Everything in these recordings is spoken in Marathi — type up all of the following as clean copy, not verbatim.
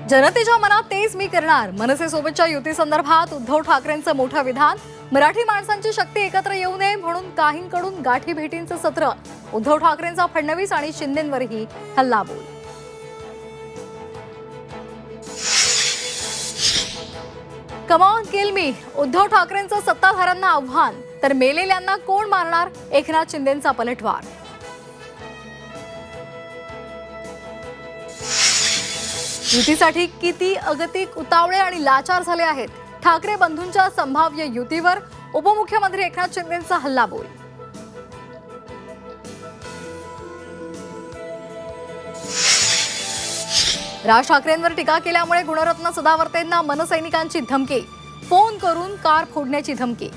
जनतेच्या मनात तेच मी करणार. मनसेसोबतच्या युती संदर्भात उद्धव ठाकरेंचं मोठं विधान. मराठी माणसांची शक्ती एकत्र येऊ नये म्हणून काहींकडून गाठी भेटींचं सत्र. उद्धव ठाकरेंचा फडणवीस आणि शिंदेंवरही हल्लाबोल. कम ऑन किल मी. उद्धव ठाकरेंचं सत्ताधाऱ्यांना आव्हान. तर मेलेल्यांना कोण मारणार? एकनाथ शिंदेंचा पलटवार. युतीसाठी किती अगतिक, उतावळे आणि लाचार झाले आहेत. ठाकरे बंधूंच्या संभाव्य युतीवर उपमुख्यमंत्री एकनाथ शिंदेंचा हल्लाबोल. राज ठाकरेंवर टीका केल्यामुळे गुणरत्न सदावर्तेंना मनसैनिकांची धमकी. फोन करून कार फोडण्याची धमकी.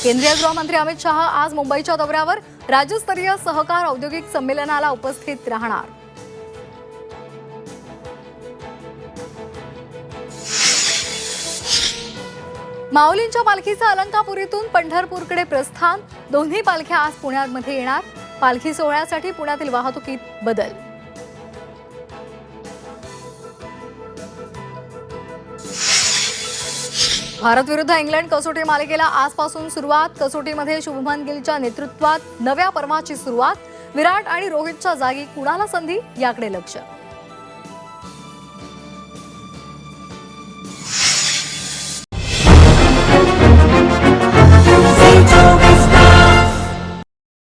केंद्रीय गृहमंत्री अमित शहा आज मुंबईच्या दौऱ्यावर. राज्यस्तरीय सहकार औद्योगिक संमेलनाला उपस्थित राहणार. माऊलींच्या पालखीचं अलंकापुरीतून पंढरपूरकडे प्रस्थान. दोन्ही पालख्या आज पुण्यामध्ये येणार. पालखी सोहळ्यासाठी पुण्यातील वाहतुकीत बदल. भारत विरुद्ध इंग्लंड कसोटी मालिकेला आजपासून सुरुवात. कसोटीमध्ये शुभमन गिलच्या नेतृत्वात नव्या पर्वाची सुरुवात. विराट आणि रोहितच्या जागी कुणाला संधी, याकडे लक्ष.